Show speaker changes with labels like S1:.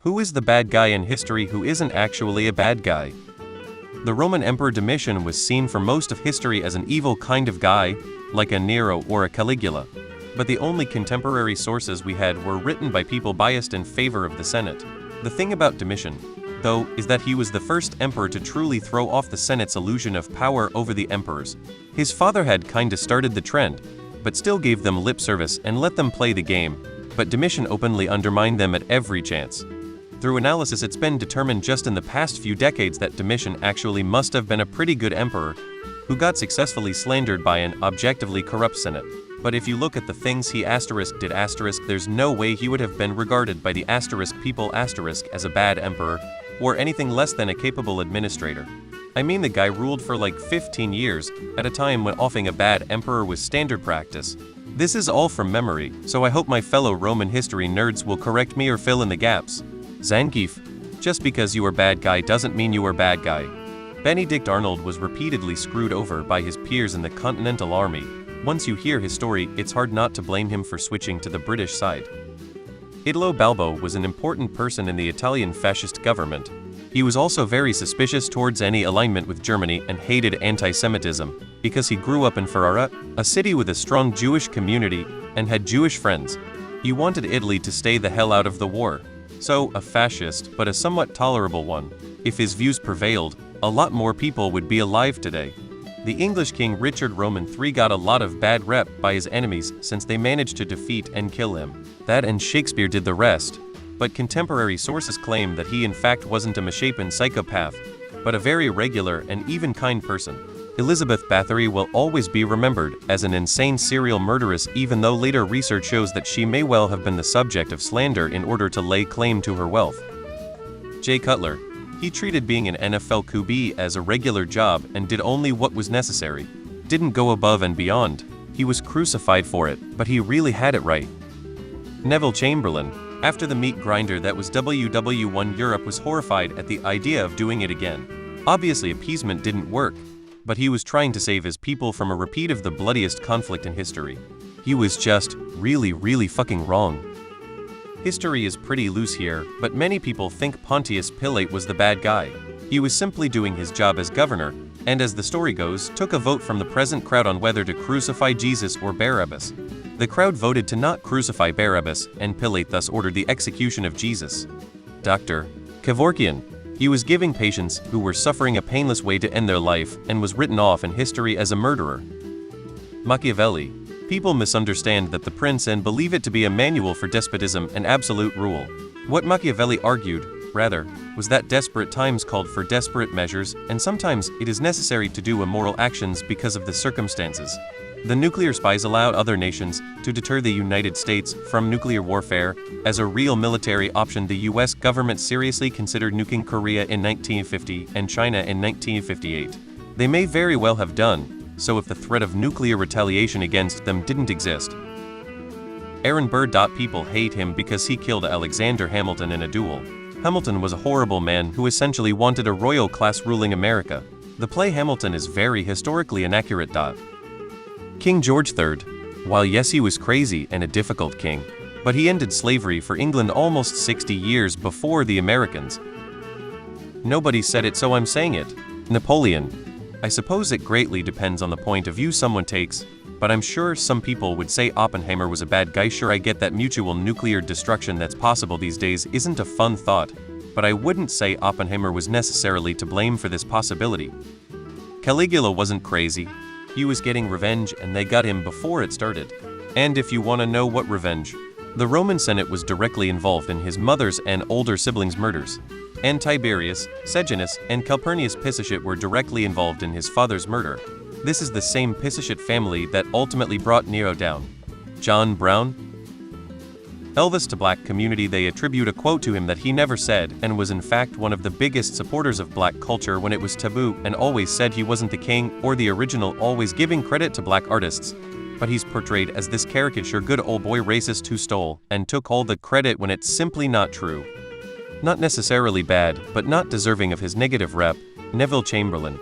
S1: Who is the bad guy in history who isn't actually a bad guy? The Roman Emperor Domitian was seen for most of history as an evil kind of guy, like a Nero or a Caligula. But the only contemporary sources we had were written by people biased in favor of the Senate. The thing about Domitian, though, is that he was the first emperor to truly throw off the Senate's illusion of power over the emperors. His father had kinda started the trend, but still gave them lip service and let them play the game, but Domitian openly undermined them at every chance. Through analysis, it's been determined just in the past few decades that Domitian actually must have been a pretty good emperor who got successfully slandered by an objectively corrupt Senate. But if you look at the things he did there's no way he would have been regarded by the people as a bad emperor or anything less than a capable administrator. I mean, the guy ruled for like 15 years at a time when offing a bad emperor was standard practice. This is all from memory, so I hope my fellow Roman history nerds will correct me or fill in the gaps. Zangief. Just because you are bad guy doesn't mean you are bad guy. Benedict Arnold was repeatedly screwed over by his peers in the Continental Army. Once you hear his story, it's hard not to blame him for switching to the British side. Italo Balbo was an important person in the Italian fascist government. He was also very suspicious towards any alignment with Germany and hated anti-Semitism, because he grew up in Ferrara, a city with a strong Jewish community, and had Jewish friends. He wanted Italy to stay the hell out of the war. So, a fascist, but a somewhat tolerable one. If his views prevailed, a lot more people would be alive today. The English King Richard Roman III got a lot of bad rep by his enemies since they managed to defeat and kill him. That and Shakespeare did the rest. But contemporary sources claim that he in fact wasn't a misshapen psychopath, but a very regular and even kind person. Elizabeth Bathory will always be remembered as an insane serial murderess, even though later research shows that she may well have been the subject of slander in order to lay claim to her wealth. Jay Cutler. He treated being an NFL QB as a regular job and did only what was necessary. Didn't go above and beyond. He was crucified for it, but he really had it right. Neville Chamberlain. After the meat grinder that was WW1, Europe was horrified at the idea of doing it again. Obviously appeasement didn't work, but he was trying to save his people from a repeat of the bloodiest conflict in history. He was just really fucking wrong. History is pretty loose here, but many people think Pontius Pilate was the bad guy. He was simply doing his job as governor, and as the story goes, took a vote from the present crowd on whether to crucify Jesus or Barabbas. The crowd voted to not crucify Barabbas, and Pilate thus ordered the execution of Jesus. Dr. Kevorkian. He was giving patients who were suffering a painless way to end their life and was written off in history as a murderer. Machiavelli. People misunderstand that The Prince and believe it to be a manual for despotism and absolute rule. What Machiavelli argued, rather, was that desperate times called for desperate measures, and sometimes it is necessary to do immoral actions because of the circumstances. The nuclear spies allowed other nations to deter the United States from nuclear warfare. As a real military option, the US government seriously considered nuking Korea in 1950 and China in 1958. They may very well have done so if the threat of nuclear retaliation against them didn't exist. Aaron Burr. People hate him because he killed Alexander Hamilton in a duel. Hamilton was a horrible man who essentially wanted a royal class ruling America. The play Hamilton is very historically inaccurate. King George III. While yes, he was crazy and a difficult king, but he ended slavery for England almost 60 years before the Americans. Nobody said it, so I'm saying it. Napoleon. I suppose it greatly depends on the point of view someone takes, but I'm sure some people would say Oppenheimer was a bad guy. Sure, I get that mutual nuclear destruction that's possible these days isn't a fun thought, but I wouldn't say Oppenheimer was necessarily to blame for this possibility. Caligula wasn't crazy. He was getting revenge, and they got him before it started. And if you want to know what revenge, the Roman Senate was directly involved in his mother's and older siblings' murders. And Tiberius, Sejanus, and Calpurnius Pisacet were directly involved in his father's murder. This is the same Pisacet family that ultimately brought Nero down. John Brown. Elvis to black community. They attribute a quote to him that he never said, and was in fact one of the biggest supporters of black culture when it was taboo, and always said he wasn't the king or the original, always giving credit to black artists. But he's portrayed as this caricature good old boy racist who stole and took all the credit when it's simply not true. Not necessarily bad, but not deserving of his negative rep. Neville Chamberlain.